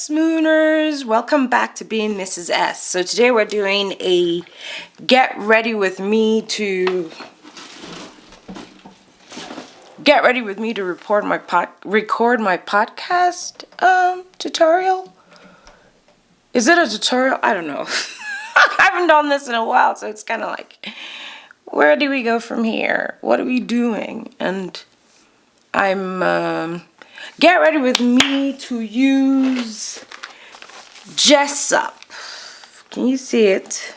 Smooners, welcome back to being Mrs. S. So today we're doing a get ready with me to record my podcast tutorial. Is it a tutorial? I don't know. I haven't done this in a while, so it's kind of like, where do we go from here? What are we doing? And I'm get ready with me to use Jessup. Can you see it?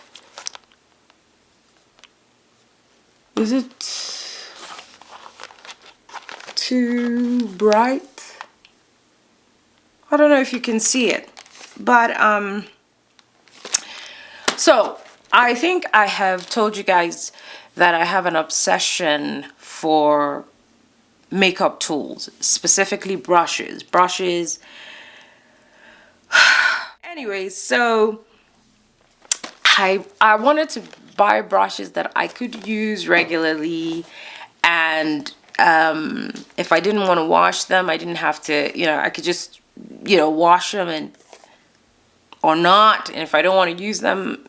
Is it too bright? I don't know if you can see it, but so I think I have told you guys that I have an obsession for makeup tools, specifically brushes. Anyways, so I wanted to buy brushes that I could use regularly, and if I didn't want to wash them, I didn't have to, I could just, wash them or not. And if I don't want to use them,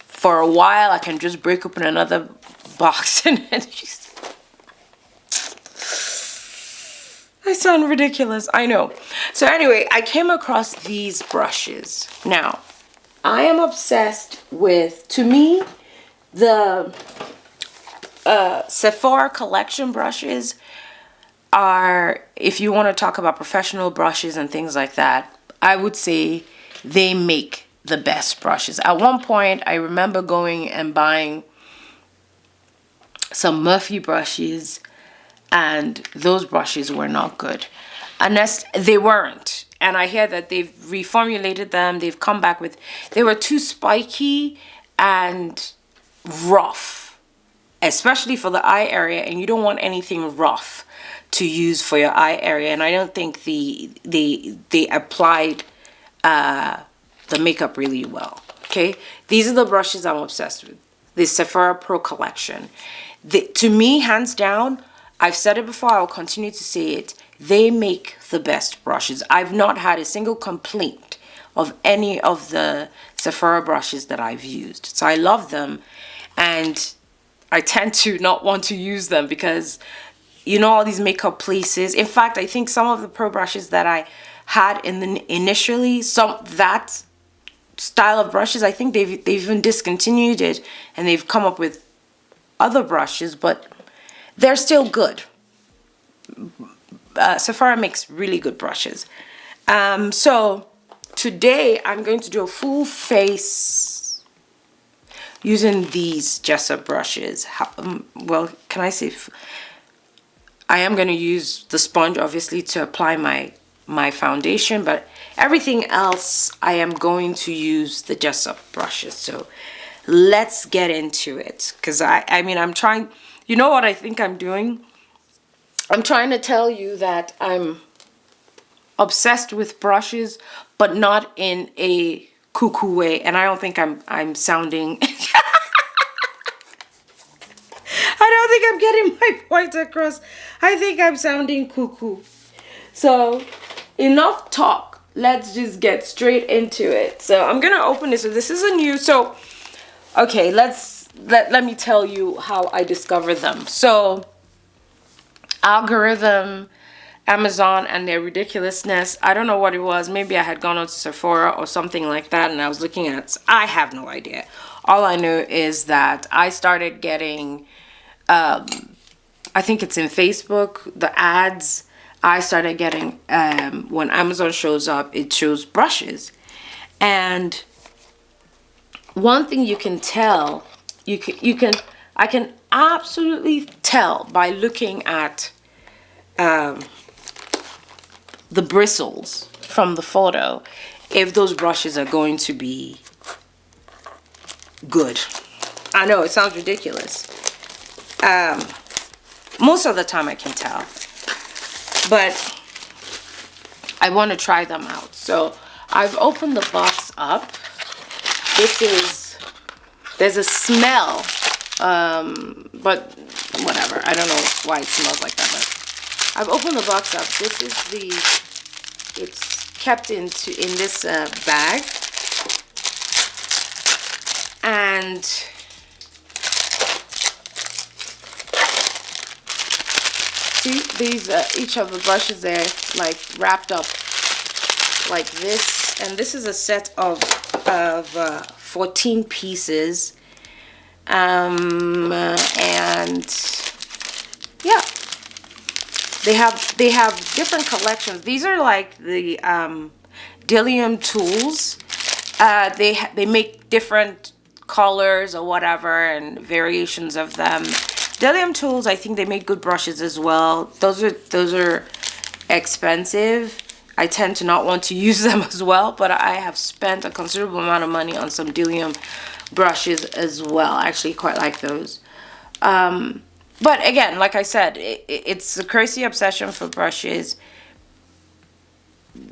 for a while, I can just break open another box and use. I sound ridiculous, I know. So anyway, I came across these brushes. Now, I am obsessed with, to me, the Sephora collection brushes are, if you want to talk about professional brushes and things like that, I would say they make the best brushes. At one point, I remember going and buying some Murphy brushes, and those brushes were not good. Unless they weren't. And I hear that they've reformulated them. They've come back with, they were too spiky and rough, especially for the eye area. And you don't want anything rough to use for your eye area. And I don't think they applied the makeup really well. Okay, these are the brushes I'm obsessed with. The Sephora Pro Collection. To me, hands down, I've said it before, I will continue to say it, they make the best brushes. I've not had a single complaint of any of the Sephora brushes that I've used. So I love them, and I tend to not want to use them because, all these makeup places. In fact, I think some of the Pro brushes that I had initially, that style of brushes, I think they've even discontinued it, and they've come up with other brushes, but they're still good. Sephora makes really good brushes. So today I'm going to do a full face using these Jessup brushes. Well, can I say, I am going to use the sponge obviously to apply my foundation, but everything else I am going to use the Jessup brushes. So let's get into it, because I'm trying. You know what I think I'm doing? I'm trying to tell you that I'm obsessed with brushes, but not in a cuckoo way. And I don't think I'm sounding... I don't think I'm getting my point across. I think I'm sounding cuckoo. So, enough talk. Let's just get straight into it. So, I'm going to open this. So, this is a new... So, okay, let me tell you how I discovered them. So, algorithm, Amazon, and their ridiculousness. I don't know what it was. Maybe I had gone on to Sephora or something like that, and I was looking at. I have no idea. All I know is that I started getting. I think it's in Facebook. The ads. I started getting when Amazon shows up. It shows brushes, and one thing you can tell. I can absolutely tell by looking at the bristles from the photo if those brushes are going to be good. I know it sounds ridiculous. Most of the time I can tell, but I want to try them out. So I've opened the box up. There's a smell, but whatever. I don't know why it smells like that, but I've opened the box up. It's kept in this bag, and see these each of the brushes, they're like wrapped up like this, and this is a set of 14 pieces, and yeah, they have different collections. These are like the Dillium tools. They make different colors or whatever and variations of them. Dillium tools, I think they make good brushes as well. Those are expensive. I tend to not want to use them as well, but I have spent a considerable amount of money on some Dillium brushes as well. I actually quite like those. But again, like I said, it's a crazy obsession for brushes.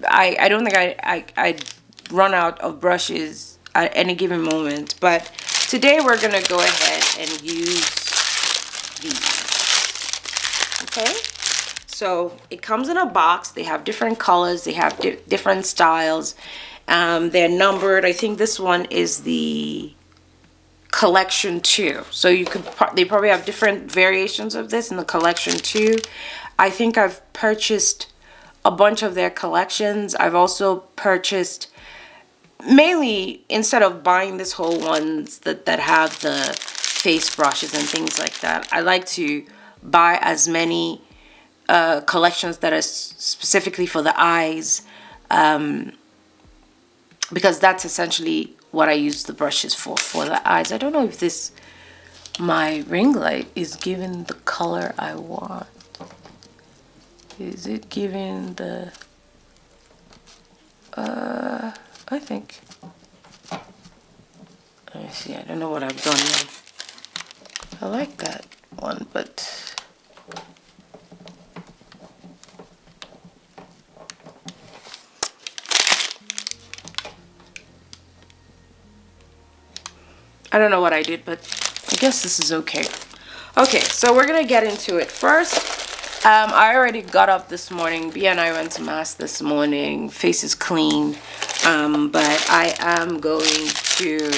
I don't think I'd run out of brushes at any given moment. But today we're going to go ahead and use these. Okay? So it comes in a box. They have different colors. They have different styles. They're numbered. I think this one is the collection 2, so you could they probably have different variations of this in the collection 2. I think I've purchased a bunch of their collections. I've also purchased, mainly instead of buying this whole ones that have the face brushes and things like that, I like to buy as many collections that are specifically for the eyes, because that's essentially what I use the brushes for the eyes. I don't know if my ring light is giving the color I want. Is it giving the, I think. Let me see, I don't know what I've done now. I like that one, but I don't know what I did, but I guess this is okay. Okay, so we're gonna get into it. First, I already got up this morning. Bia and I went to mass this morning. Face is clean, but I am going to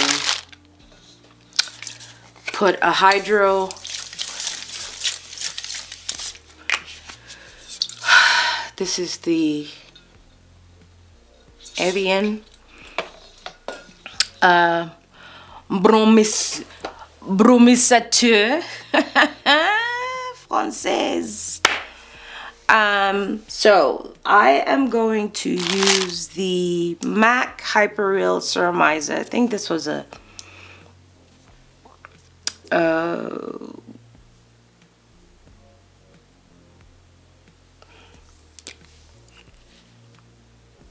put a hydro. This is the Evian. Bromissateur Française. So I am going to use the MAC Hyper Real Ceramizer. I think this was a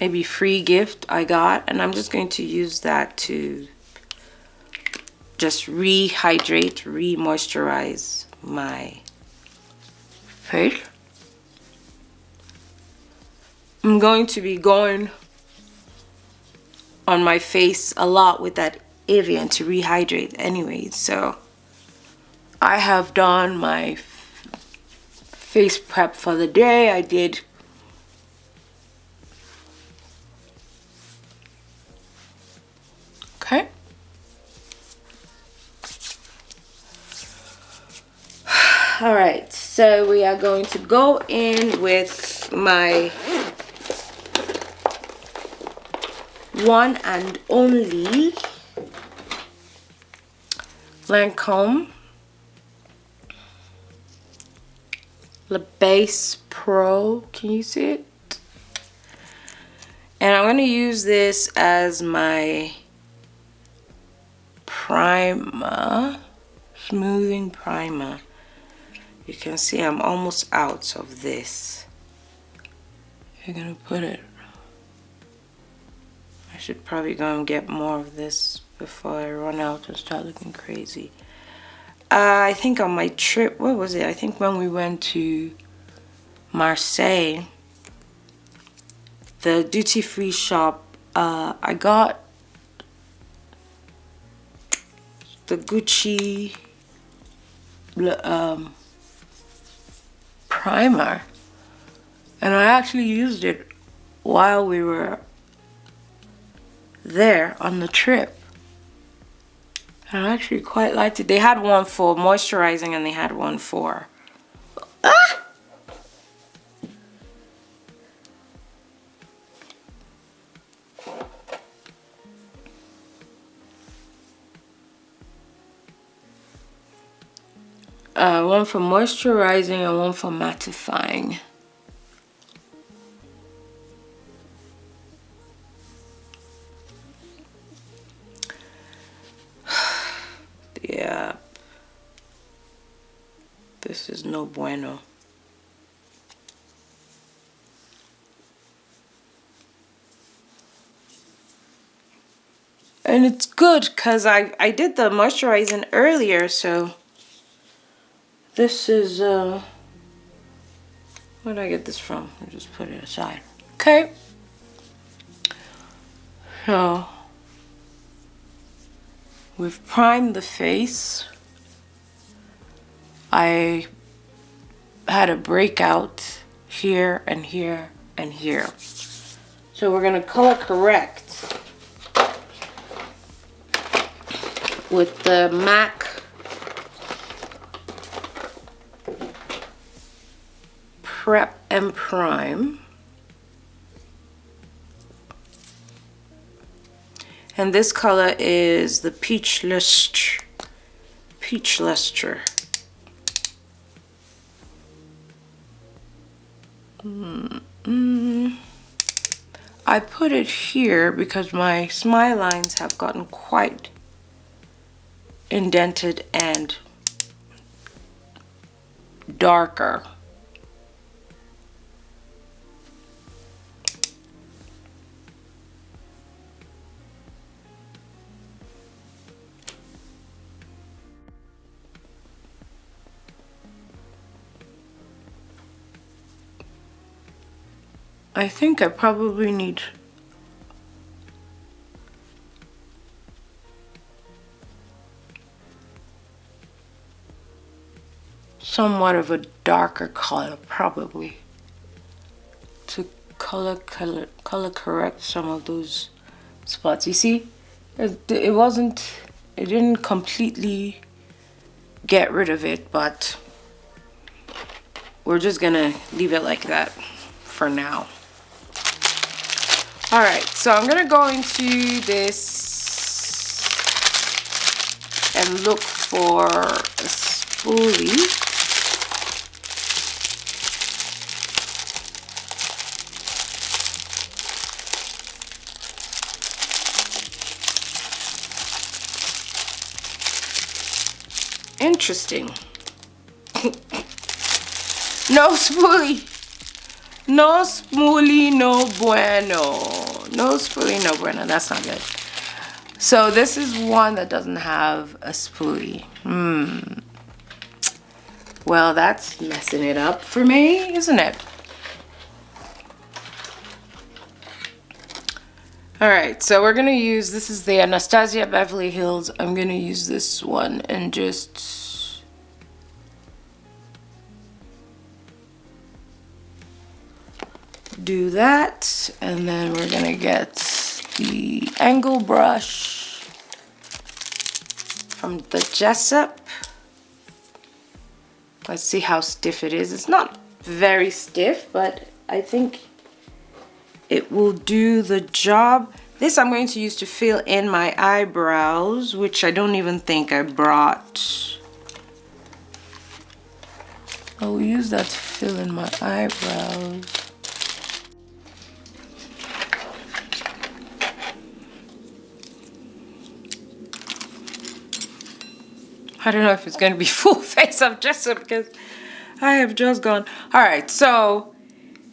maybe free gift I got, and I'm just going to use that to just rehydrate, re-moisturize my face. I'm going to be going on my face a lot with that Evian to rehydrate anyway, so I have done my face prep for the day. I did okay. All right, so we are going to go in with my one and only Lancome Le Base Pro. Can you see it? And I'm going to use this as my primer, smoothing primer. You can see I'm almost out of this. You're gonna put it. I should probably go and get more of this before I run out and start looking crazy. I think on my trip, what was it? I think when we went to Marseille, the duty-free shop, I got the Gucci primer, and I actually used it while we were there on the trip. And I actually quite liked it. They had one for moisturizing and they had one for... Ah! One for moisturizing and one for mattifying. Yeah. This is no bueno. And it's good because I did the moisturizing earlier, so this is where did I get this from? I'll just put it aside. Okay. So we've primed the face. I had a breakout here and here and here. So we're gonna color correct with the MAC Prep and Prime. And this color is the Peach Luster. Peach Luster. I put it here because my smile lines have gotten quite indented and darker. I think I probably need somewhat of a darker color, probably, to color correct some of those spots. You see, it didn't completely get rid of it, but we're just gonna leave it like that for now. All right, so I'm gonna go into this and look for a spoolie. Interesting. No spoolie. No spoolie, no bueno. No spoolie, no bueno. That's not good. So this is one that doesn't have a spoolie. Well, that's messing it up for me, isn't it? All right, so we're gonna use, this is the Anastasia Beverly Hills. I'm gonna use this one and just do that, and then we're gonna get the angle brush from the Jessup. Let's see how stiff it is. It's not very stiff, but I think it will do the job. This I'm going to use to fill in my eyebrows, which I don't even think I brought. I will use that to fill in my eyebrows. I don't know if it's going to be full face of Jessup because I have just gone. All right, so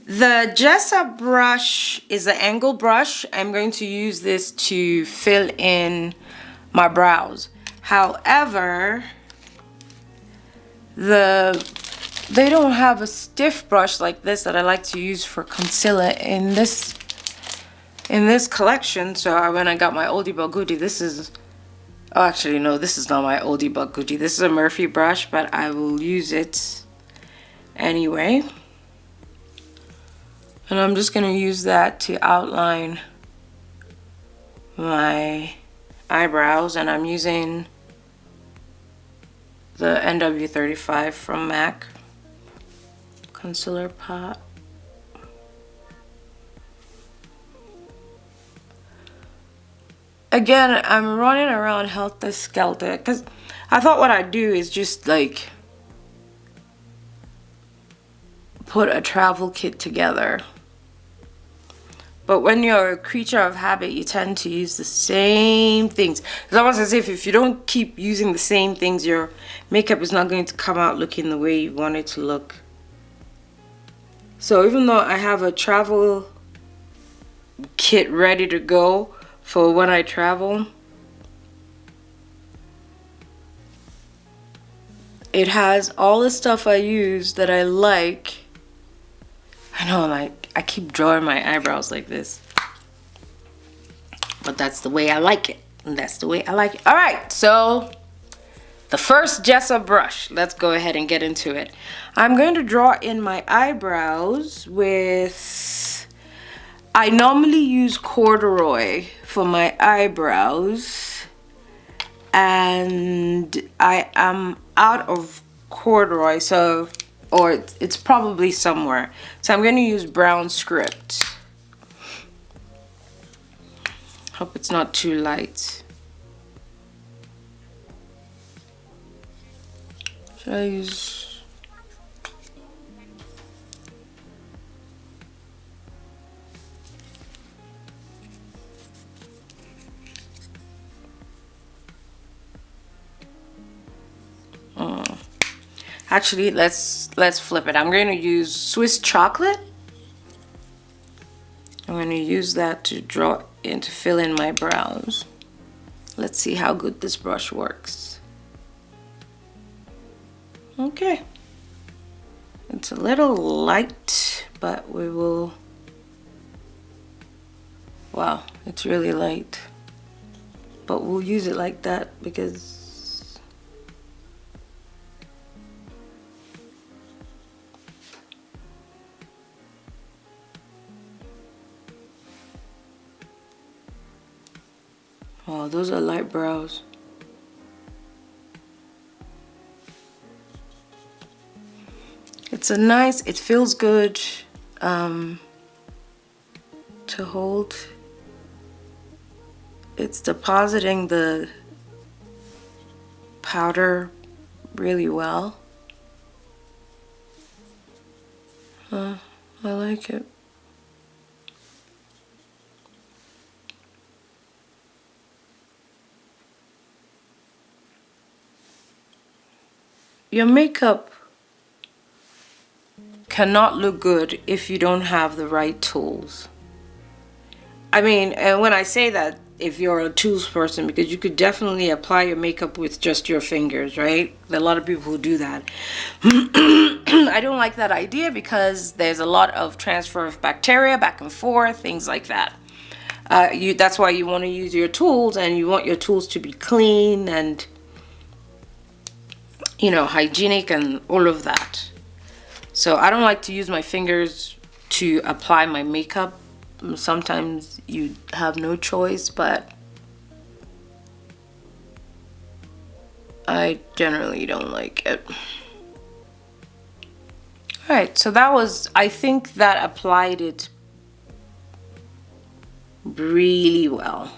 the Jessup brush is an angle brush. I'm going to use this to fill in my brows. However, they don't have a stiff brush like this that I like to use for concealer in this collection. So when I got my oldie but goodie, this is, oh, actually no, this is not my oldie but goodie. This is a Murphy brush, but I will use it anyway. And I'm just going to use that to outline my eyebrows. And I'm using the NW35 from MAC concealer pot. Again, I'm running around helter-skelter because I thought what I'd do is just like put a travel kit together. But when you're a creature of habit, you tend to use the same things. It's almost as if you don't keep using the same things, your makeup is not going to come out looking the way you want it to look. So even though I have a travel kit ready to go for when I travel, it has all the stuff I use that I like. I know, like, I keep drawing my eyebrows like this, but that's the way I like it. And that's the way I like it. All right, so the first gesso brush, let's go ahead and get into it. I'm going to draw in my eyebrows with, I normally use corduroy for my eyebrows, and I am out of corduroy, so, or it's probably somewhere. So I'm going to use brown script. Hope it's not too light. Should I use... Actually, let's flip it. I'm going to use Swiss chocolate. I'm going to use that to draw in, to fill in my brows. Let's see how good this brush works. Okay. It's a little light, but we will... Wow, it's really light. But we'll use it like that because... Oh, those are light brows. It's a nice, it feels good to hold. It's depositing the powder really well. I like it. Your makeup cannot look good if you don't have the right tools. I mean, and when I say that, if you're a tools person, because you could definitely apply your makeup with just your fingers, right? There are a lot of people who do that. I don't like that idea because there's a lot of transfer of bacteria back and forth, things like that. That's why you want to use your tools, and you want your tools to be clean and, you know, hygienic and all of that. So I don't like to use my fingers to apply my makeup. Sometimes you have no choice, but I generally don't like it. Alright, so that was, I think that applied it really well.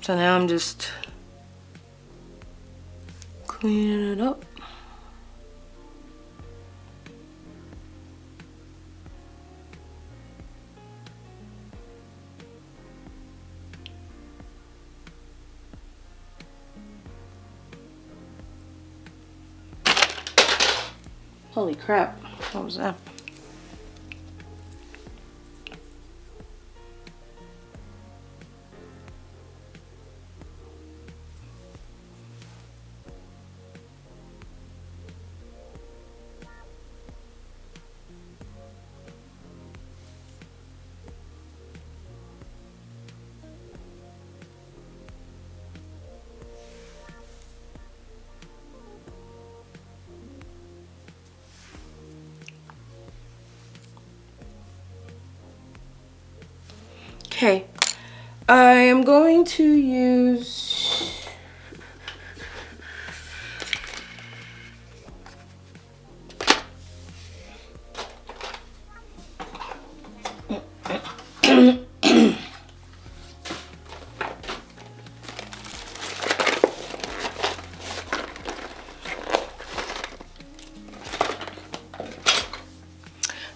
So now I'm just cleaning it up. Holy crap, what was that? Okay. I am going to use...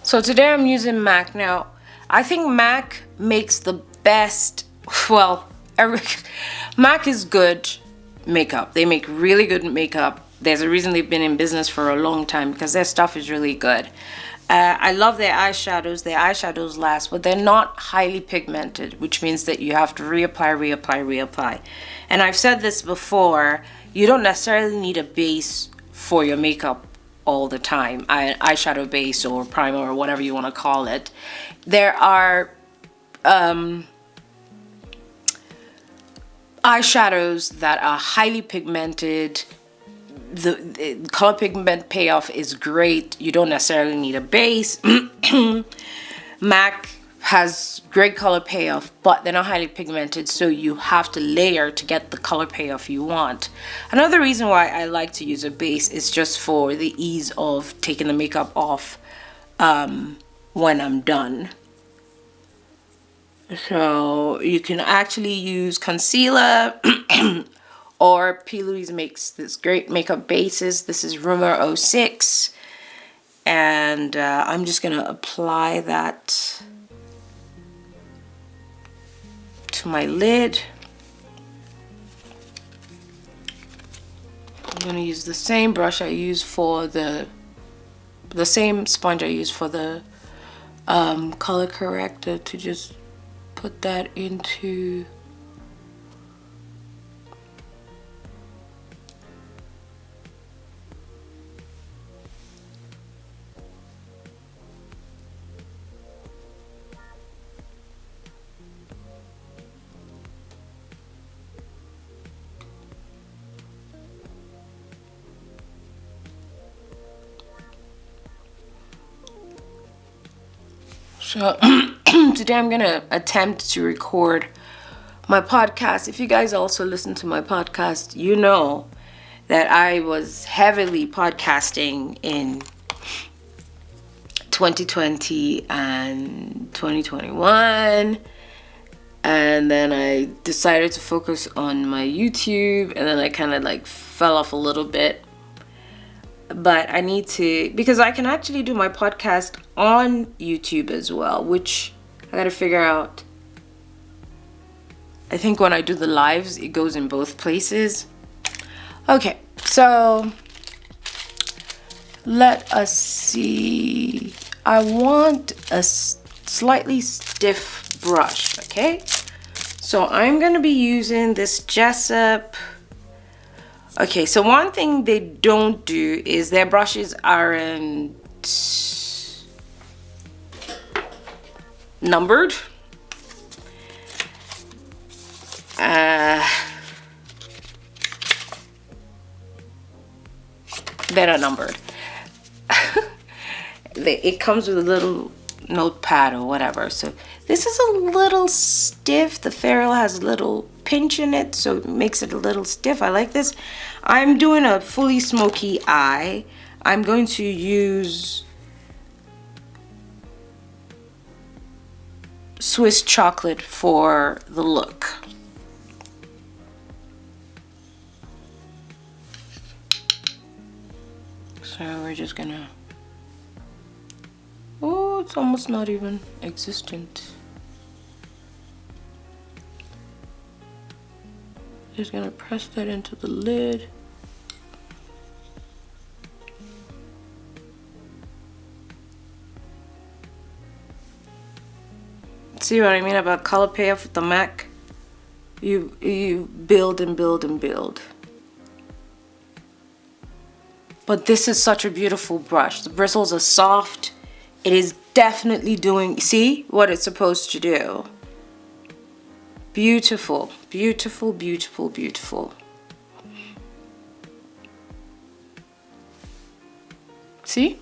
So today I'm using MAC. Now, I think MAC makes the best, well, MAC is good makeup. They make really good makeup. There's a reason they've been in business for a long time, because their stuff is really good. I love their eyeshadows. Their eyeshadows last, but they're not highly pigmented, which means that you have to reapply. And I've said this before, you don't necessarily need a base for your makeup all the time, eyeshadow base or primer or whatever you want to call it. There are eyeshadows that are highly pigmented. The color pigment payoff is great. You don't necessarily need a base. MAC has great color payoff, but they're not highly pigmented, so you have to layer to get the color payoff you want. Another reason why I like to use a base is just for the ease of taking the makeup off when I'm done. So you can actually use concealer or P. Louise makes this great makeup bases. This is Rumor 06, and I'm just gonna apply that to my lid. I'm gonna use the same brush I use for the same sponge I use for the color corrector to just put that into So today I'm gonna attempt to record my podcast. If you guys also listen to my podcast, you know that I was heavily podcasting in 2020 and 2021, and then I decided to focus on my YouTube, and then I kind of like fell off a little bit. But I need to, because I can actually do my podcast on YouTube as well, which I gotta figure out. I think when I do the lives, it goes in both places. Okay, so let us see. I want a slightly stiff brush, okay? So I'm gonna be using this Jessup. Okay, so one thing they don't do is their brushes aren't numbered. They're not numbered. It comes with a little notepad or whatever. So this is a little stiff. The ferrule has a little pinch in it, so it makes it a little stiff. I like this. I'm doing a fully smoky eye. I'm going to use Swiss chocolate for the look. So we're just gonna, oh, it's almost not even existent. Just gonna press that into the lid. See what I mean about color payoff with the MAC? You build and build and build. But this is such a beautiful brush. The bristles are soft. It is definitely doing, see what it's supposed to do. Beautiful, beautiful, beautiful, beautiful. See?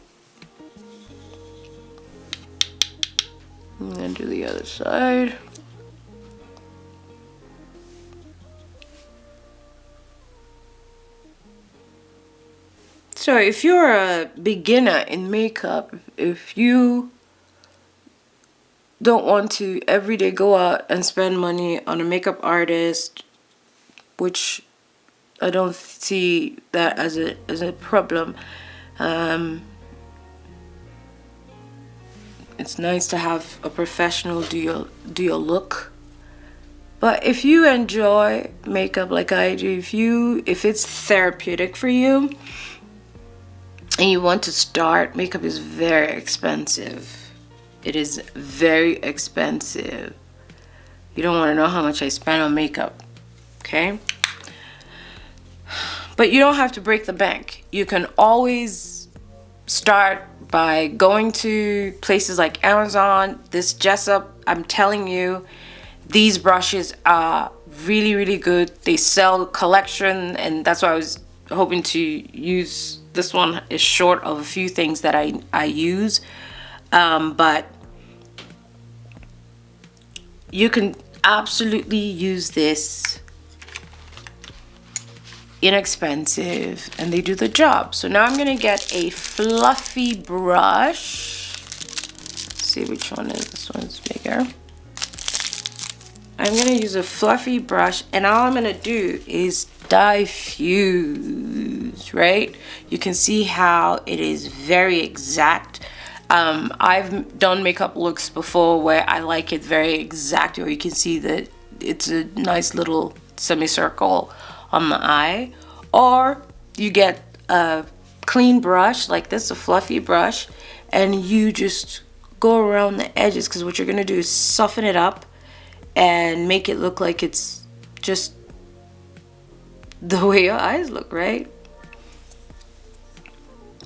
I'm gonna do the other side. So if you're a beginner in makeup, if you don't want to every day go out and spend money on a makeup artist, which I don't see that as a problem. It's nice to have a professional do your look. But if you enjoy makeup like I do, if it's therapeutic for you and you want to start, makeup is very expensive. It is very expensive. You don't want to know how much I spend on makeup, okay? But you don't have to break the bank. You can always start by going to places like Amazon. This Jessup, I'm telling you, these brushes are really, really good. They sell collection, and that's why I was hoping to use. This one is short of a few things that I use, but you can absolutely use this. Inexpensive, and they do the job. So now I'm gonna get a fluffy brush. Let's see which one is this. One's bigger. I'm gonna use a fluffy brush, and all I'm gonna do is diffuse, right? You can see how it is very exact. I've done makeup looks before where I like it very exact, where you can see that it's a nice little semicircle on the eye, or you get a clean brush like this, a fluffy brush, and you just go around the edges, because what you're gonna do is soften it up and make it look like it's just the way your eyes look, right?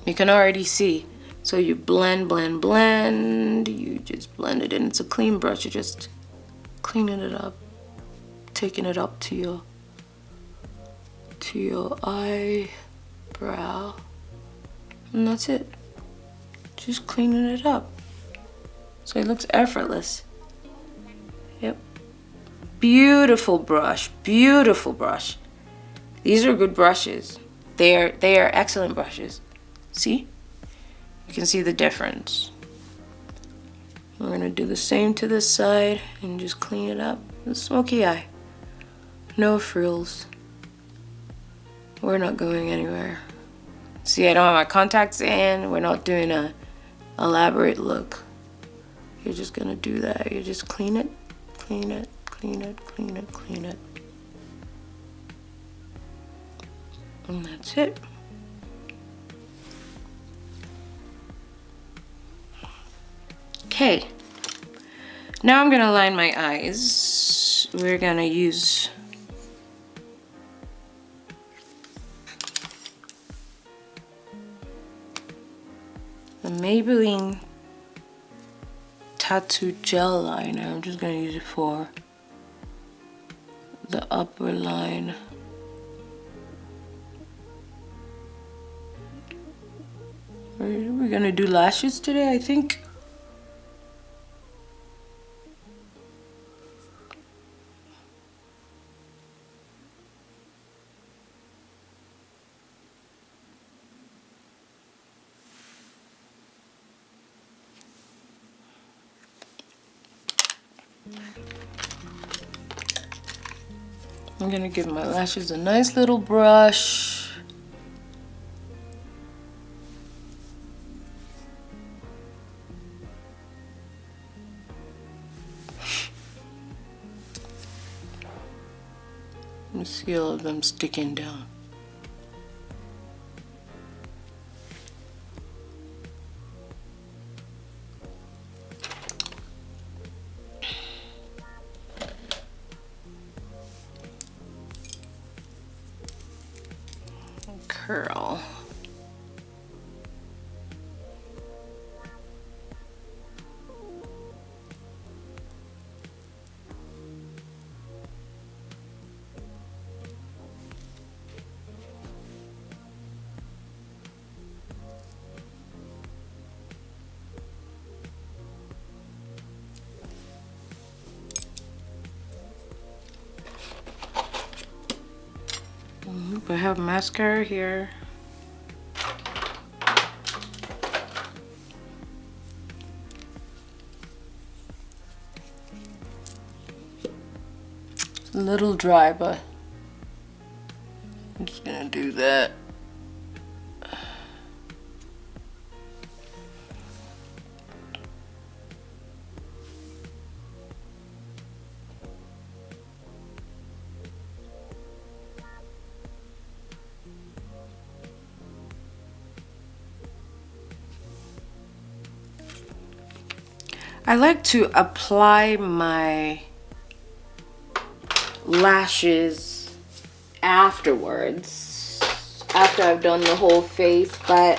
You can already see. So you blend, blend, blend. You just blend it in. It's a clean brush. You're just cleaning it up, taking it up to your eyebrow, and that's it. Just cleaning it up so it looks effortless. Yep. Beautiful brush, beautiful brush. These are good brushes. They are excellent brushes. See? You can see the difference. We're gonna do the same to this side and just clean it up. The smoky eye. No frills. We're not going anywhere. See, I don't have my contacts in. We're not doing a elaborate look. You're just gonna do that. You just clean it, clean it, clean it, clean it, clean it. And that's it. Okay. Now I'm gonna line my eyes. We're gonna use the Maybelline Tattoo Gel Liner. I'm just gonna use it for the upper line. We're gonna do lashes today, I think. I'm gonna give my lashes a nice little brush. You see all of them sticking down. Curl. I have mascara here. A little dry, but I'm just gonna do that. I like to apply my lashes afterwards, after I've done the whole face, but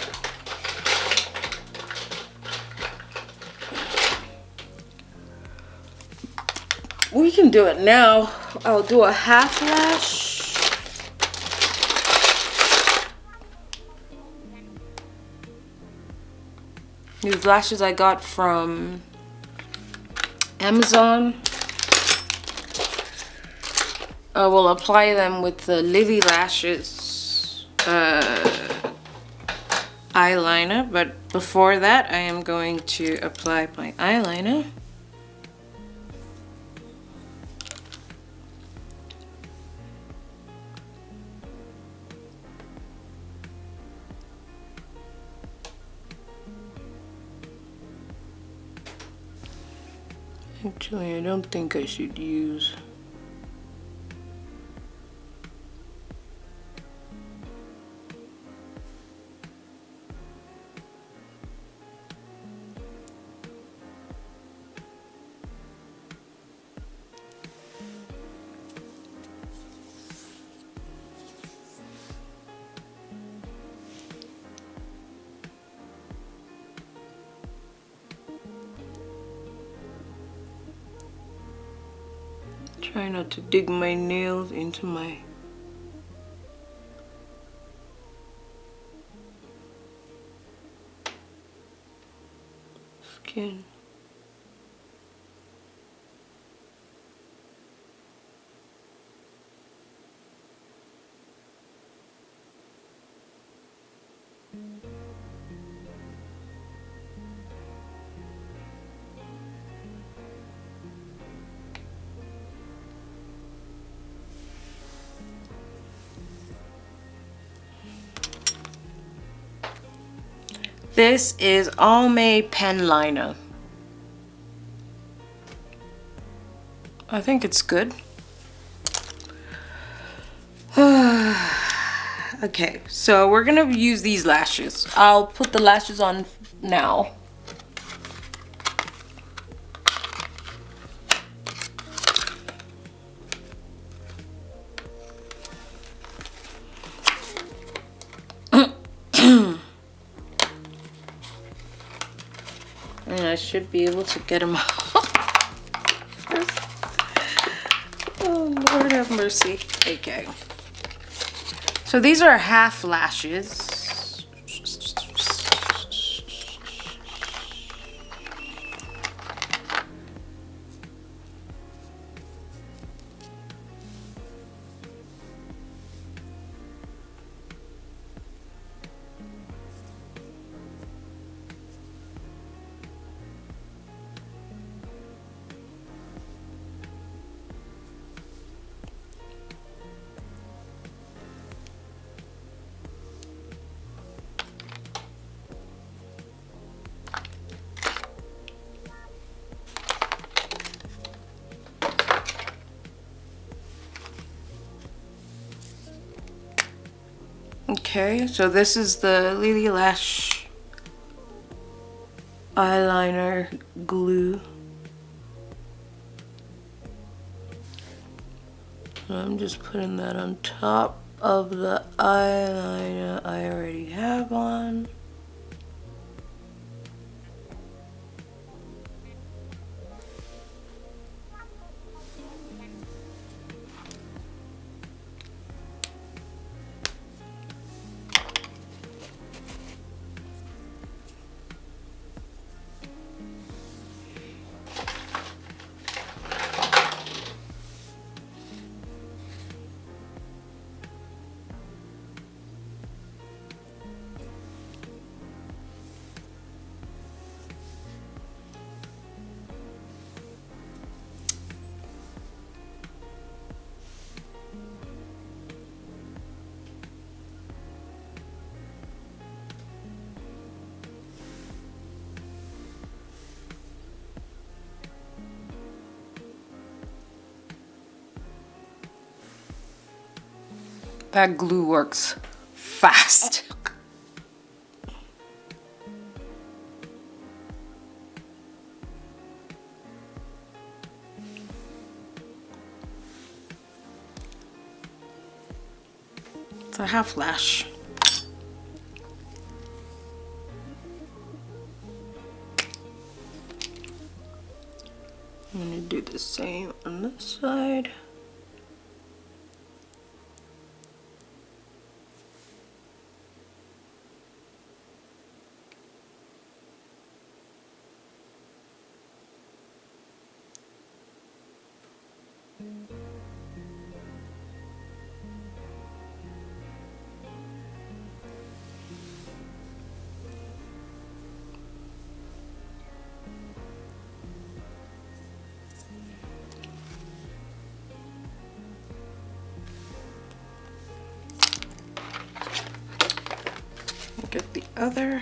we can do it now. I'll do a half lash. These lashes I got from Amazon. I will apply them with the Lily Lashes eyeliner, but before that I am going to apply my eyeliner. Actually, I don't think I should use try not to dig my nails into my skin. This is Almay pen liner. I think it's good. Okay, so we're gonna use these lashes. I'll put the lashes on now. And I should be able to get them off. Oh, Lord have mercy. Okay. So these are half lashes. Okay, so this is the Lily Lash eyeliner glue. So I'm just putting that on top of the eyeliner I already have on. That glue works fast. It's a half lash. I'm gonna do the same on this side. Get the other.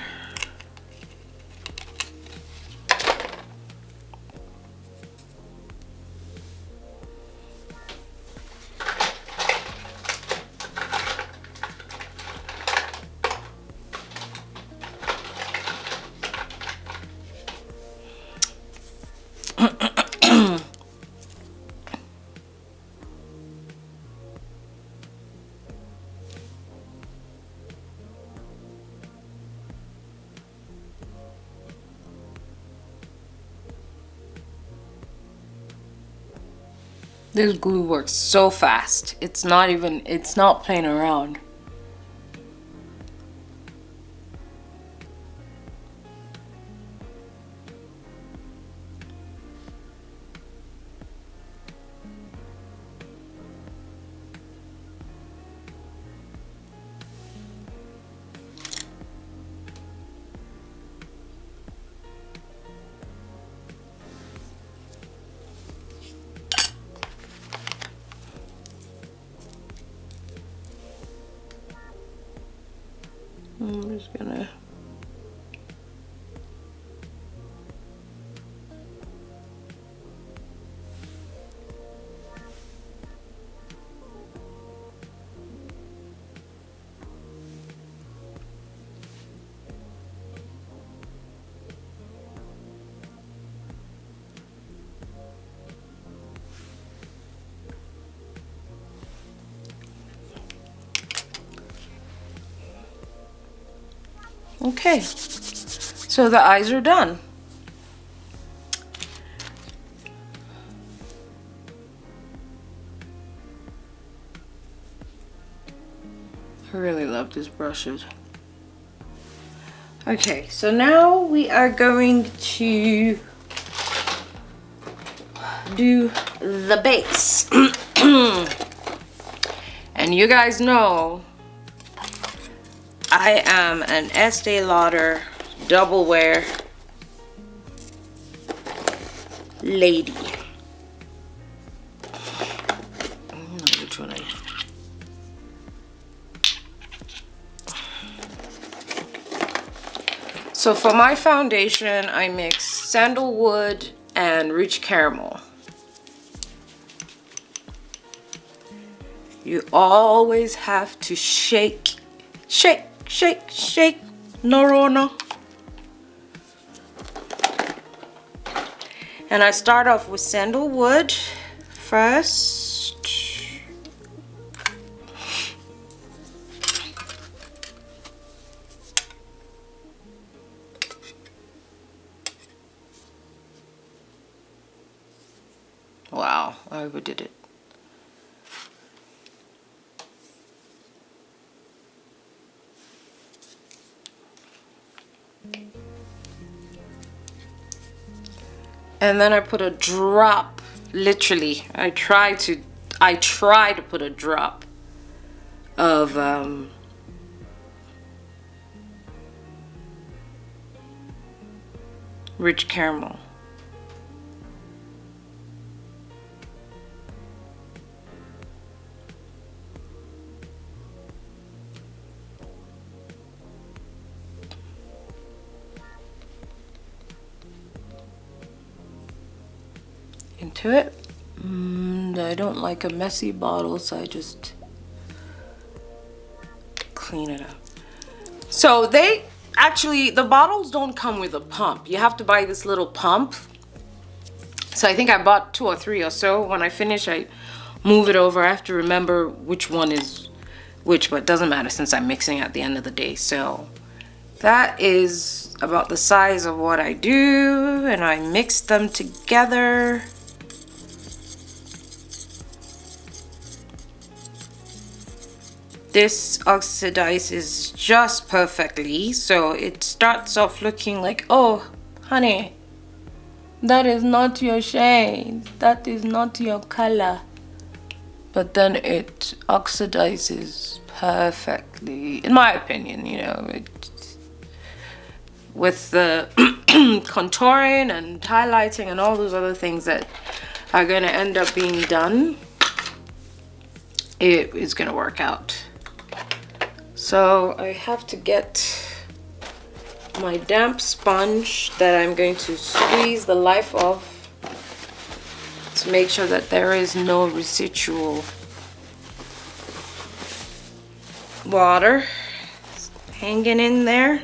This glue works so fast. It's not playing around. I'm just gonna okay, so the eyes are done. I really love these brushes. Okay, so now we are going to do the base. And you guys know I am an Estee Lauder double wear lady. I don't know which one So for my foundation, I mix sandalwood and rich caramel. You always have to shake, shake, shake, shake, Norona. And I start off with sandalwood first. Wow, I overdid it. And then I put a drop, literally, I try to put a drop of rich caramel. Into it. I don't like a messy bottle, so I just clean it up. So they actually, the bottles don't come with a pump. You have to buy this little pump. So I think I bought 2 or 3 or so. When I finish, I move it over. I have to remember which one is which, but it doesn't matter since I'm mixing at the end of the day. So that is about the size of what I do, and I mix them together. This oxidizes just perfectly, so it starts off looking like, oh, honey, that is not your shade, that is not your color. But then it oxidizes perfectly, in my opinion, you know, with the contouring and highlighting and all those other things that are going to end up being done, it is going to work out. So I have to get my damp sponge that I'm going to squeeze the life of to make sure that there is no residual water hanging in there.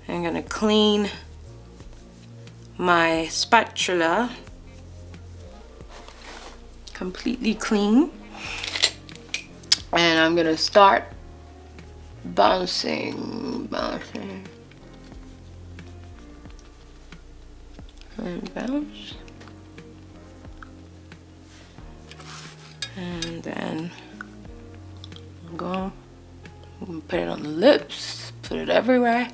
I'm gonna clean my spatula completely clean, and I'm gonna start bouncing and bounce, and then go put it on the lips, put it everywhere.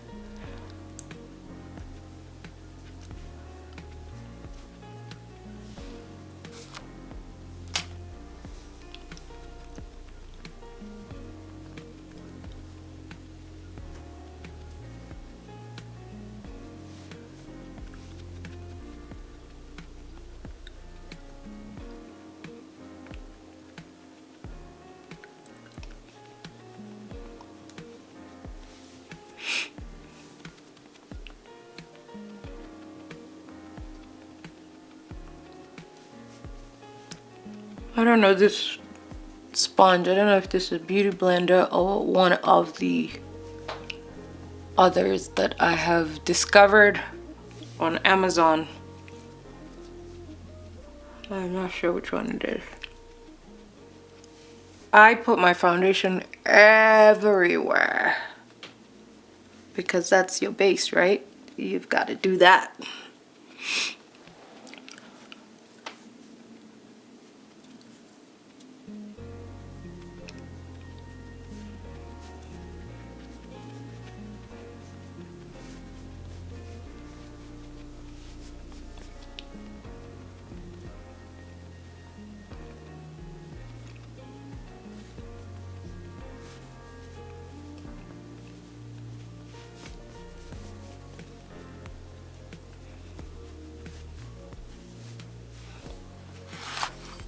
I don't know this sponge. I don't know if this is Beauty Blender or one of the others that I have discovered on Amazon. I'm not sure which one it is. I put my foundation everywhere because that's your base, right? You've got to do that.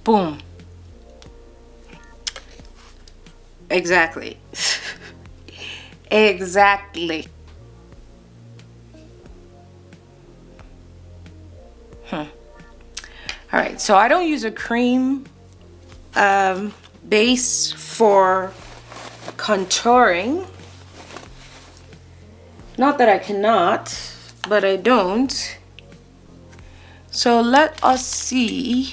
Boom. Exactly. Exactly. All right, so I don't use a cream base for contouring. Not that I cannot, but I don't. So let us see.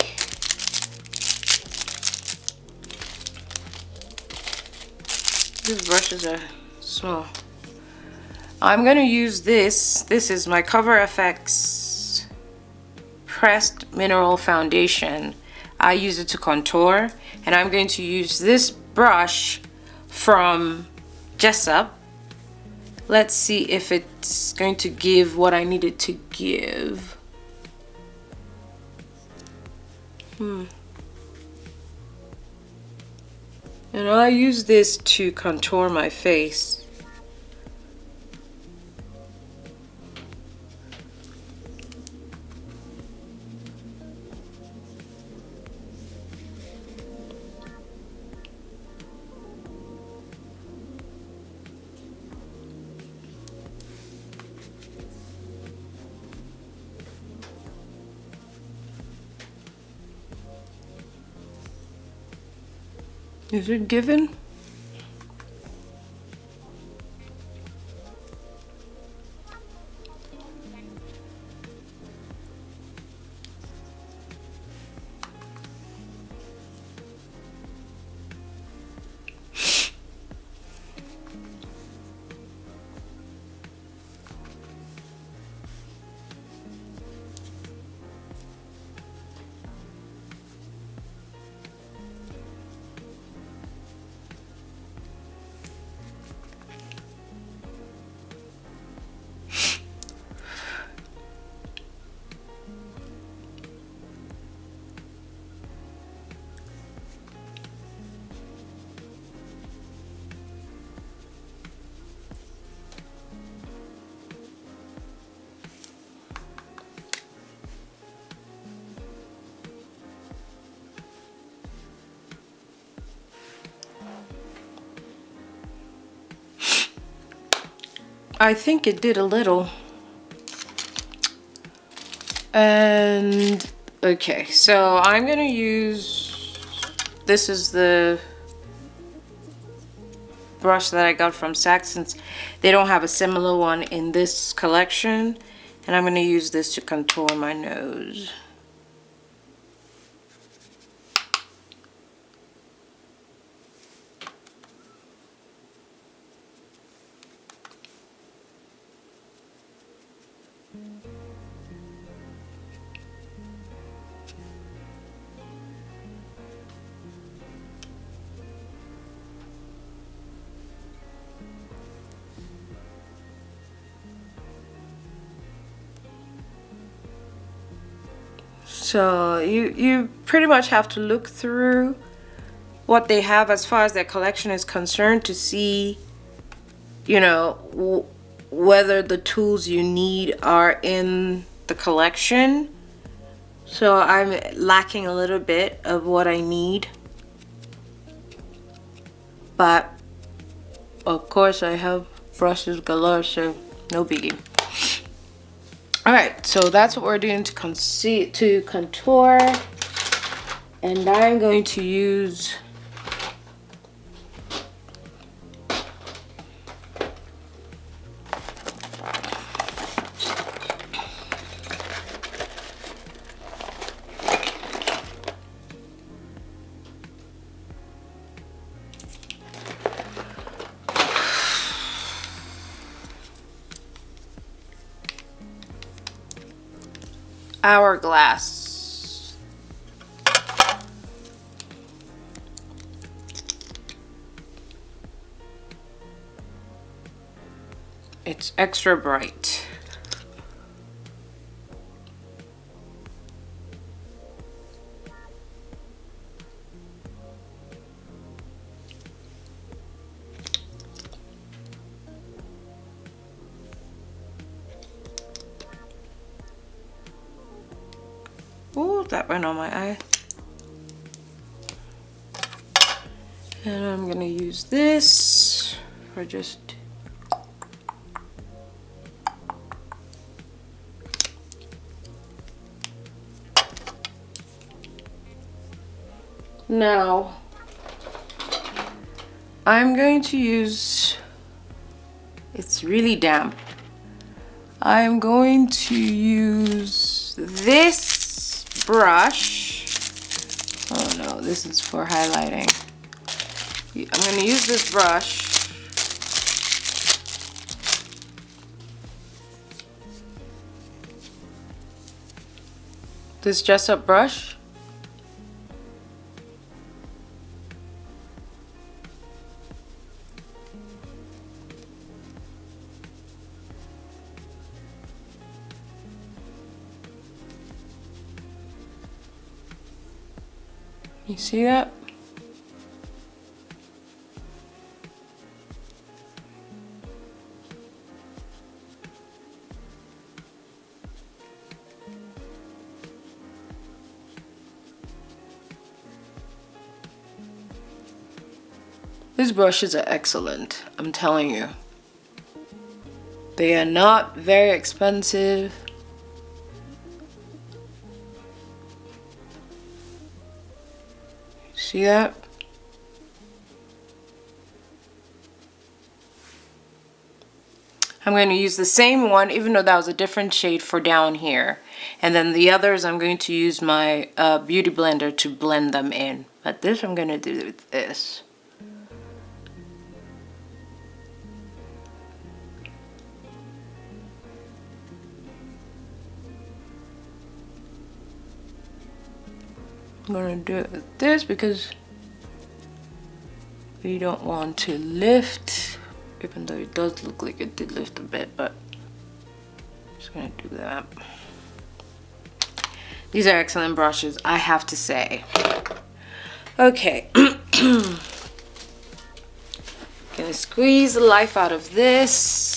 These brushes are small. I'm gonna use this. This is my Cover FX Pressed Mineral Foundation. I use it to contour, and I'm going to use this brush from Jessup. Let's see if it's going to give what I need it to give. And I use this to contour my face. Is it given? I think it did a little. And okay, so I'm gonna use, this is the brush that I got from Saks since they don't have a similar one in this collection. And I'm gonna use this to contour my nose. So you pretty much have to look through what they have as far as their collection is concerned to see, you know, whether the tools you need are in the collection. So I'm lacking a little bit of what I need, but of course I have brushes galore, so no biggie. All right, so that's what we're doing to contour, and I'm going to use Hourglass. It's extra bright. Ooh, that went on my eye. And I'm gonna use this for just now. I'm going to use, it's really damp. I'm going to use this brush. Oh no, this is for highlighting. I'm going to use this brush. This dress-up brush. You see that? These brushes are excellent, I'm telling you. They are not very expensive. See that? I'm going to use the same one, even though that was a different shade, for down here. And then the others, I'm going to use my beauty blender to blend them in. But this I'm going to do with this. I'm going to do it with this because we don't want to lift, even though it does look like it did lift a bit, but I'm just going to do that. These are excellent brushes, I have to say. Okay. Gonna squeeze the life out of this.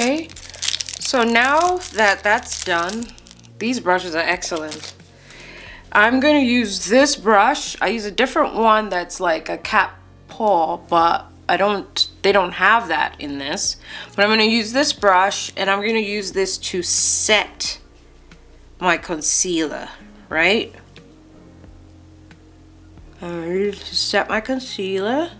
Okay, so now that that's done, these brushes are excellent. I'm going to use this brush. I use a different one that's like a cat paw, but they don't have that in this. But I'm going to use this brush, and I'm going to use this to set my concealer, right? I'm ready to set my concealer.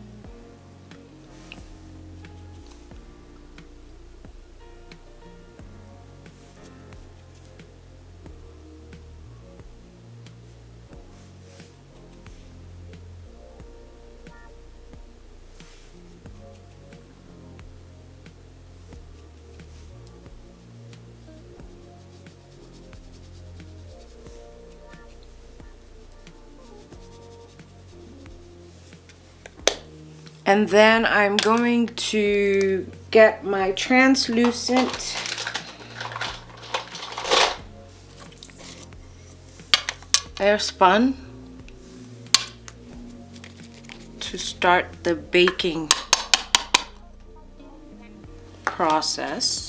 And then I'm going to get my translucent airspun to start the baking process.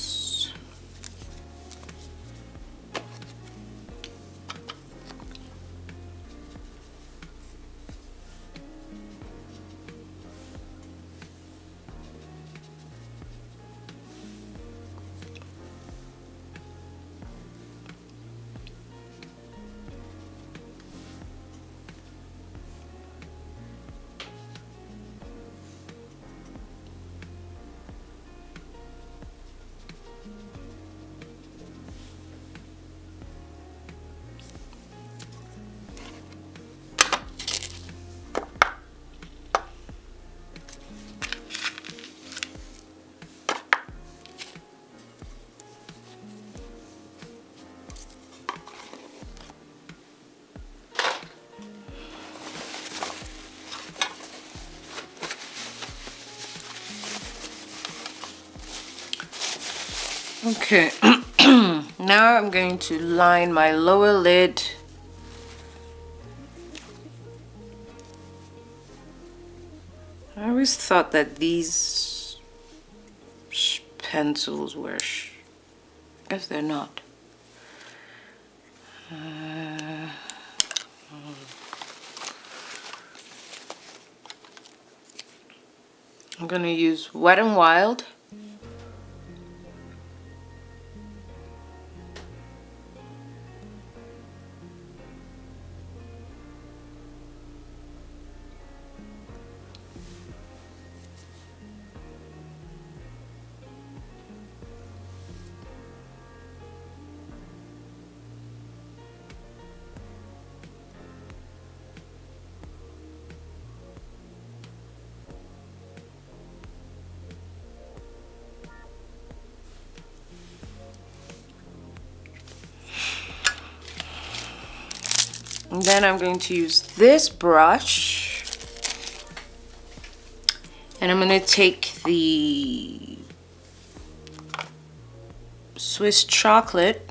Okay, now I'm going to line my lower lid. I always thought that these pencils were, I guess they're not. I'm gonna use Wet n Wild. And then I'm going to use this brush, and I'm going to take the Swiss chocolate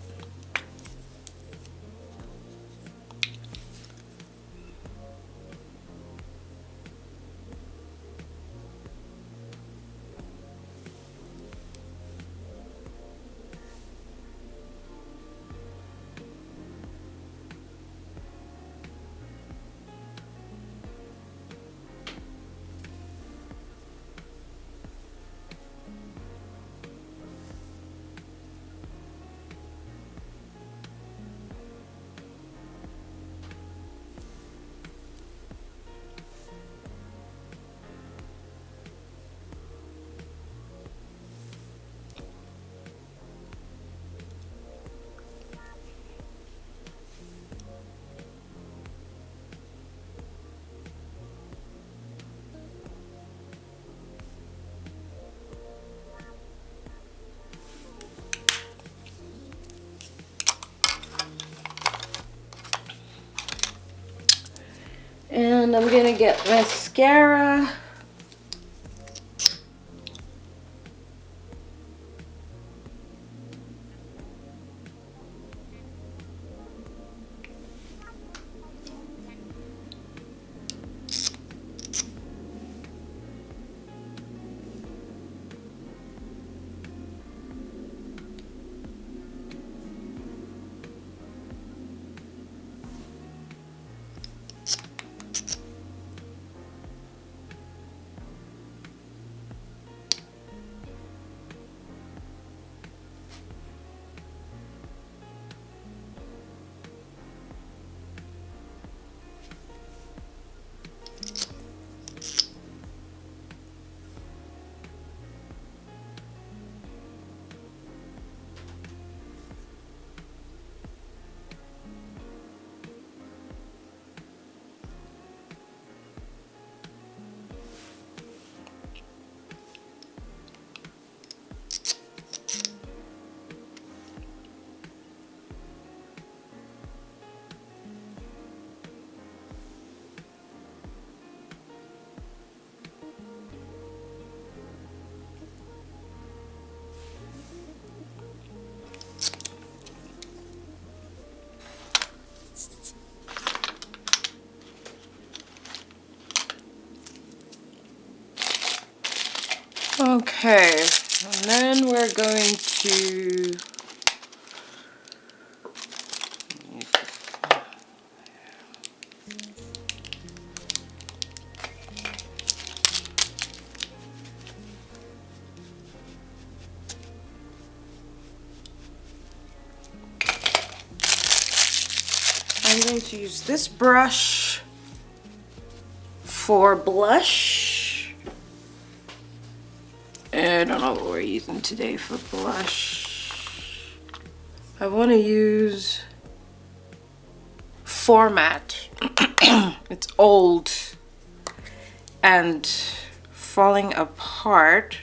and I'm gonna get mascara. Okay, and then we're going to I'm going to use this brush for blush. I don't know what we're using today for blush. I want to use Format. It's old and falling apart.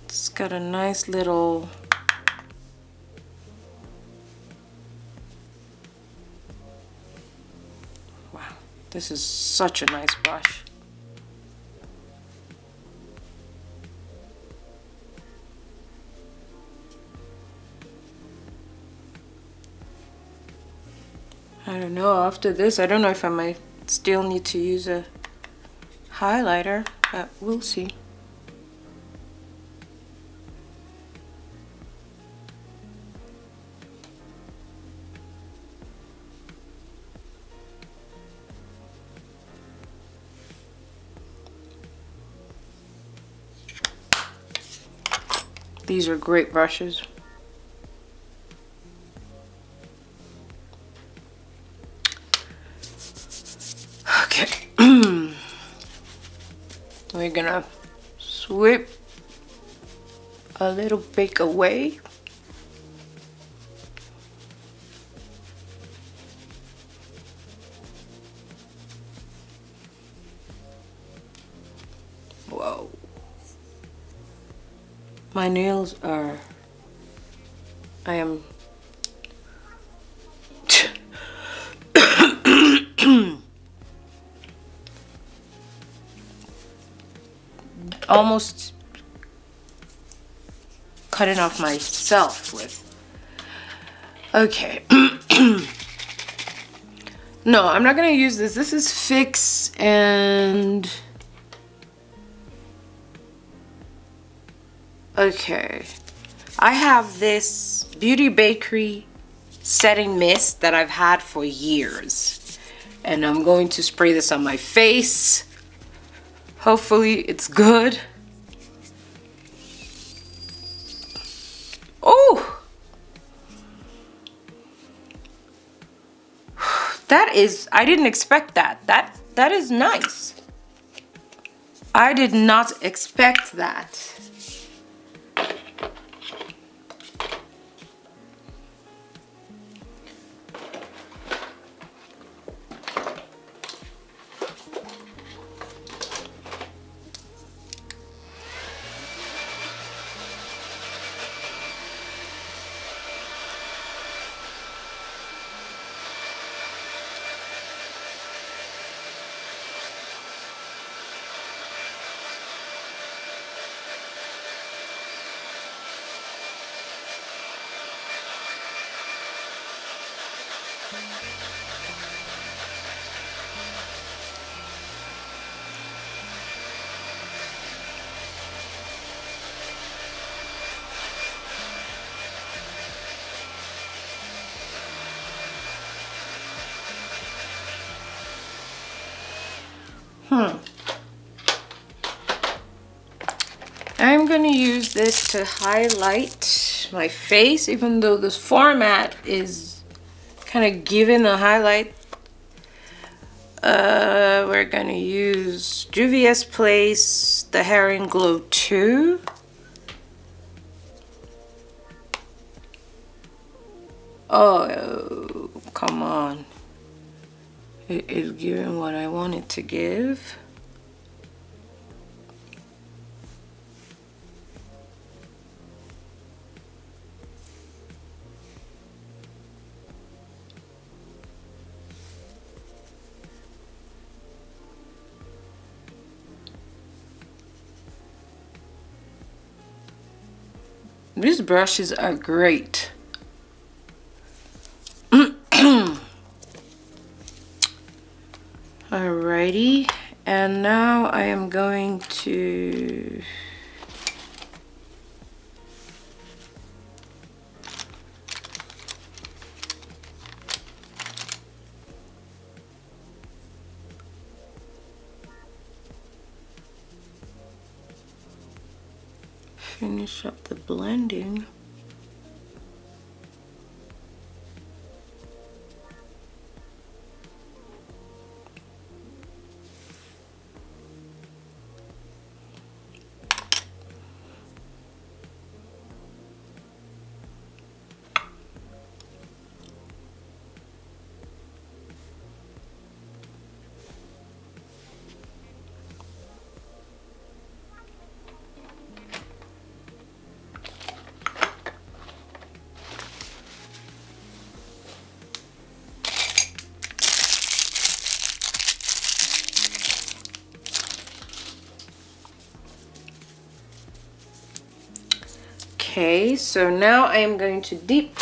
It's got a nice little wow, this is such a nice brush. I don't know, after this, I don't know if I might still need to use a highlighter, but we'll see. These are great brushes. Okay. We're gonna sweep a little bit away. Whoa. My nails are, I am almost cutting off myself with. Okay. No, I'm not gonna use this. This is Fix and okay. I have this Beauty Bakery setting mist that I've had for years. And I'm going to spray this on my face. Hopefully it's good. Oh! That is, I didn't expect that. That is nice. I did not expect that. I'm gonna use this to highlight my face, even though this format is kind of giving a highlight. We're gonna use Juvia's Place, the Hair and Glow 2. Oh, come on. It is giving what I want it to give. These brushes are great. Alrighty, and now I am going to finish up the blending. Okay, so now I am going to dip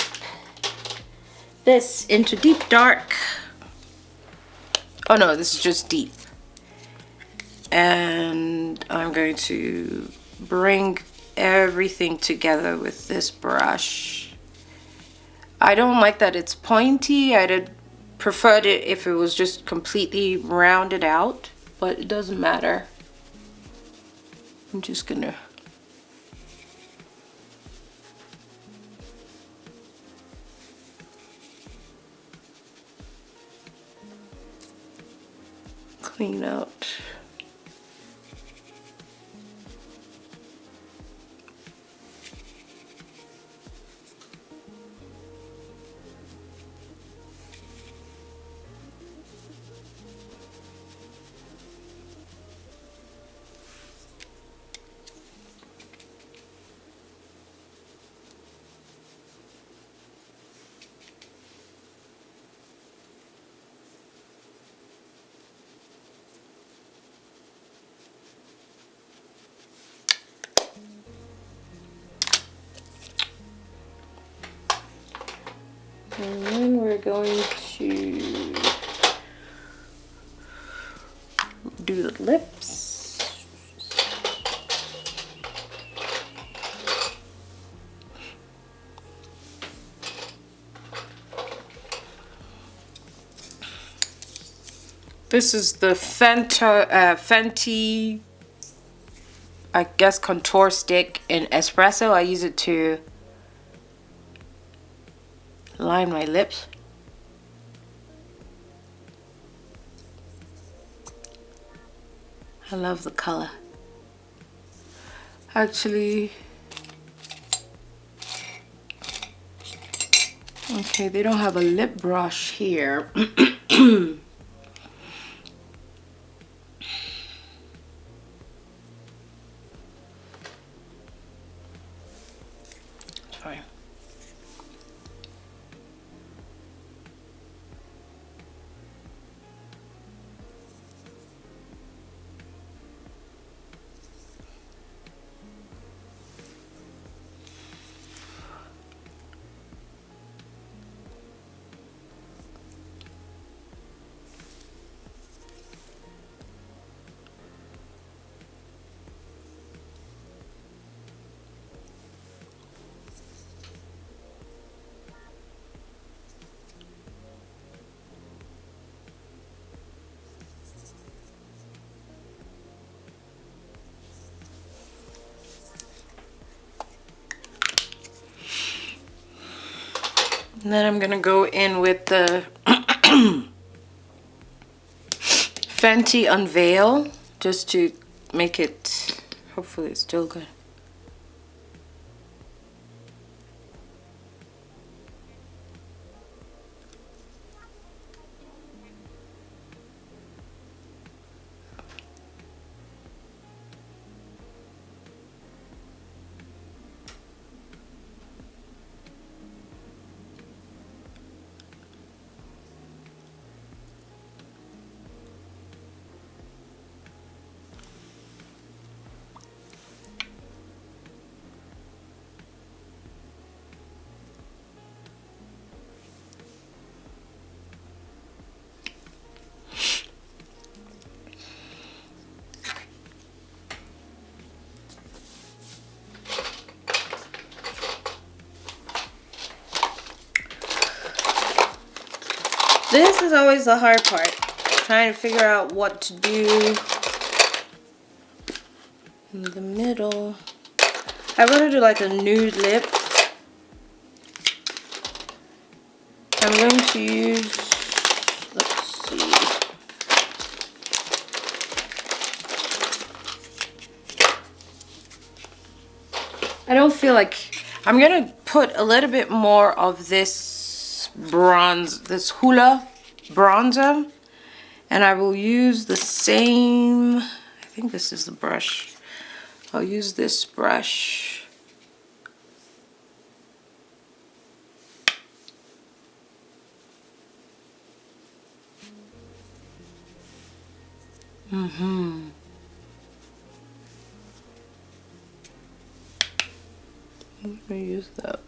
this into deep dark. Oh no, this is just deep. And I'm going to bring everything together with this brush. I don't like that it's pointy. I'd preferred it if it was just completely rounded out, but it doesn't matter. I'm just gonna clean out. And then we're going to do the lips. This is the Fenty, I guess, contour stick in espresso. I use it to line my lips. I love the color. Actually, okay, they don't have a lip brush here. It's fine. And then I'm gonna go in with the Fenty Unveil just to make it, hopefully it's still good. This is always the hard part, trying to figure out what to do in the middle. I want to do like a nude lip. I'm going to use, let's see. I don't feel like, I'm going to put a little bit more of this bronze, this Hoola bronzer. And I will use the same, I think this is the brush. I'll use this brush. I'm gonna use that.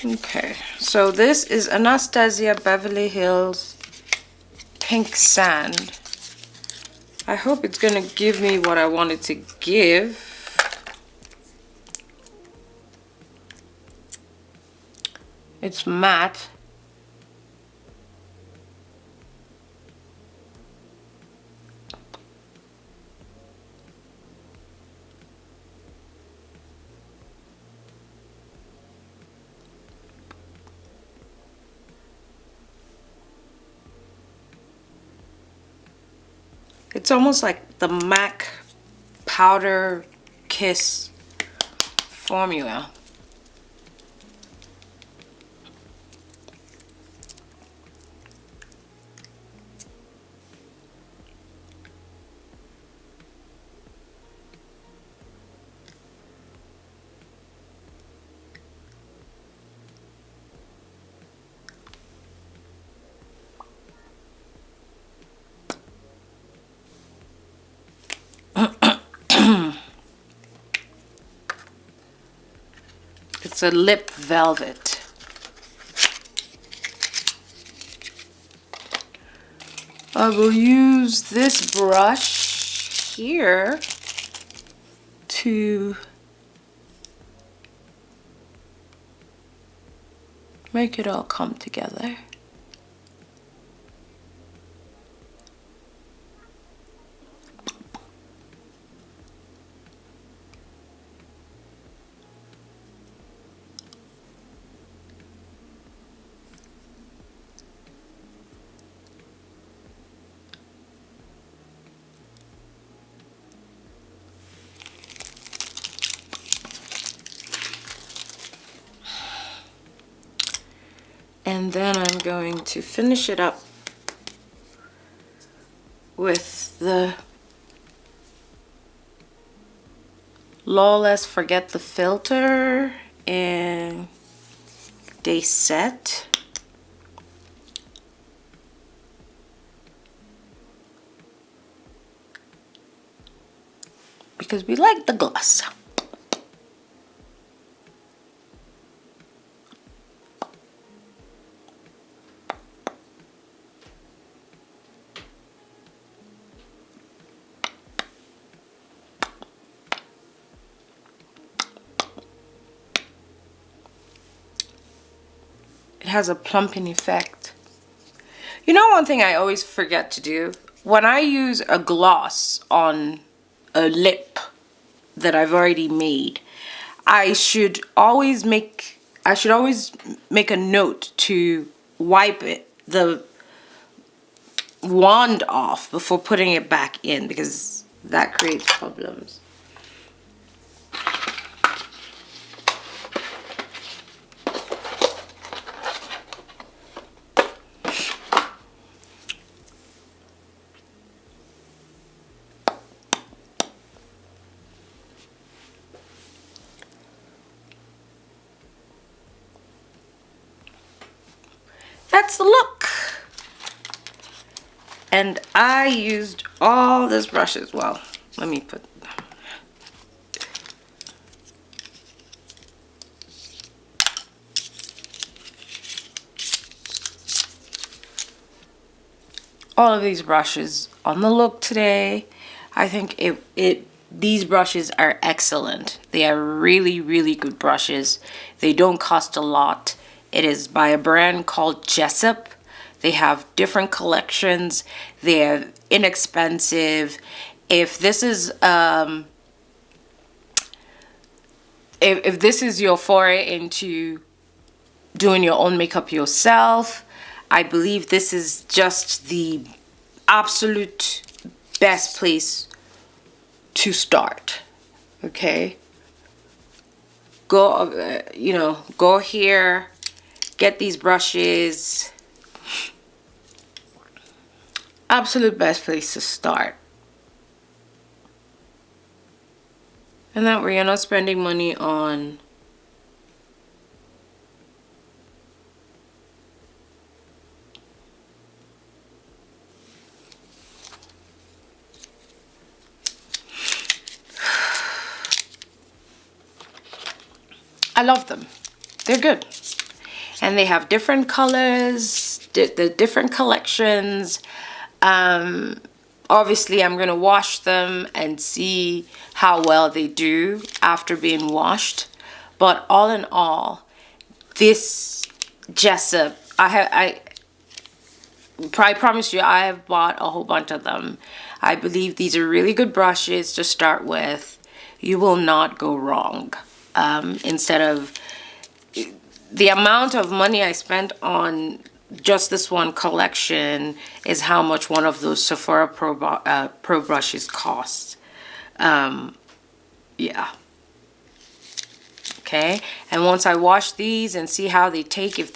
Okay, so this is Anastasia Beverly Hills Pink Sand. I hope it's gonna give me what I wanted to give. It's matte. It's almost like the MAC Powder Kiss formula. It's a lip velvet. I will use this brush here to make it all come together. And then I'm going to finish it up with the Lawless Forget the Filter and Day Set. Because we like the gloss. It has a plumping effect. You know, one thing I always forget to do when I use a gloss on a lip that I've already made, I should always make a note to wipe the wand off before putting it back in, because that creates problems. That's the look. And I used all this brush as well. Let me put all of these brushes on the look today. I think these brushes are excellent. They are really, really good brushes. They don't cost a lot. It is by a brand called Jessup. They have different collections. They're inexpensive. If this is if this is your foray into doing your own makeup yourself, I believe this is just the absolute best place to start. Okay, go go here, get these brushes. Absolute best place to start. And that way you're not spending money on I love them. They're good. And they have different colors, the different collections. Obviously, I'm going to wash them and see how well they do after being washed. But all in all, this Jessup, I promise you, I have bought a whole bunch of them. I believe these are really good brushes to start with. You will not go wrong. Instead of the amount of money I spent on just this one collection is how much one of those Sephora Pro brushes costs. Yeah. Okay. And once I wash these and see how they take, if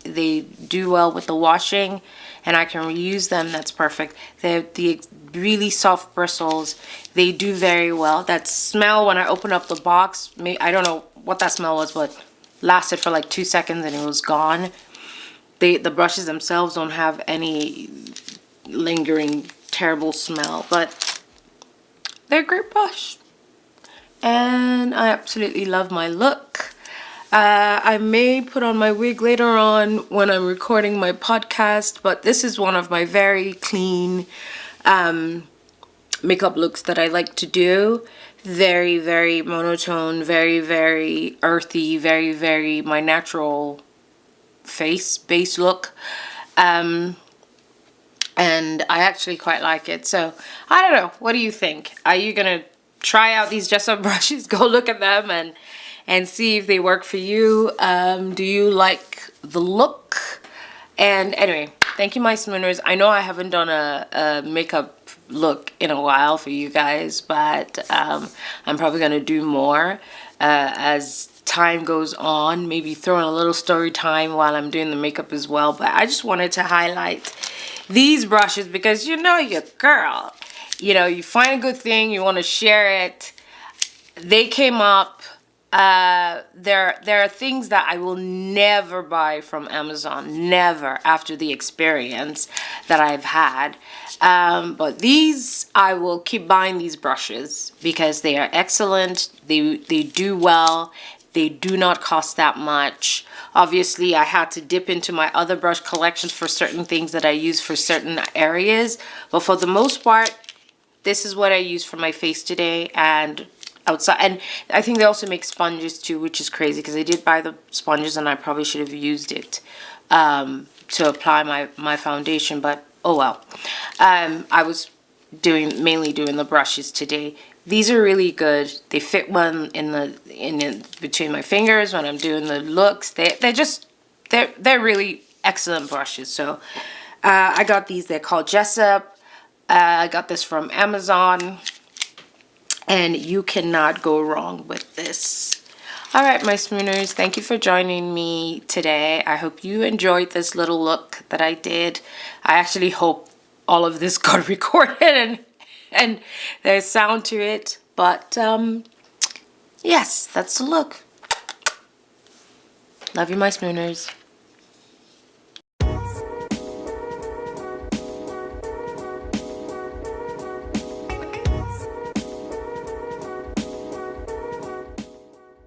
they do well with the washing and I can reuse them, that's perfect. The really soft bristles, they do very well. That smell when I open up the box, I don't know what that smell was, but lasted for like 2 seconds and it was gone. The brushes themselves don't have any lingering terrible smell, but they're a great brush. And I absolutely love my look. I may put on my wig later on when I'm recording my podcast, but this is one of my very clean makeup looks that I like to do. Very, very monotone, very, very earthy, very, very my natural face base look. And I actually quite like it. So I don't know. What do you think? Are you gonna try out these Jessup brushes? Go look at them and see if they work for you. Do you like the look? And anyway, thank you, my Smooners. I know I haven't done a makeup look in a while for you guys, but I'm probably gonna do more as time goes on. Maybe throw in a little story time while I'm doing the makeup as well. But I just wanted to highlight these brushes because you know your girl. You know, you find a good thing, you want to share it. They came up. There are things that I will never buy from Amazon, never, after the experience that I've had. But these, I will keep buying these brushes because they are excellent. They do well. They do not cost that much. Obviously, I had to dip into my other brush collections for certain things that I use for certain areas. But for the most part, this is what I use for my face today and outside. And I think they also make sponges too, which is crazy because I did buy the sponges and I probably should have used it to apply my foundation. But oh well. I was mainly doing the brushes today. These are really good. They fit well in between my fingers when I'm doing the looks. They're really excellent brushes. So I got these. They're called Jessup. I got this from Amazon, and you cannot go wrong with this. All right, my Smooners, thank you for joining me today. I hope you enjoyed this little look that I did. I actually hope all of this got recorded and there's sound to it. But yes, that's the look. Love you, my Smooners.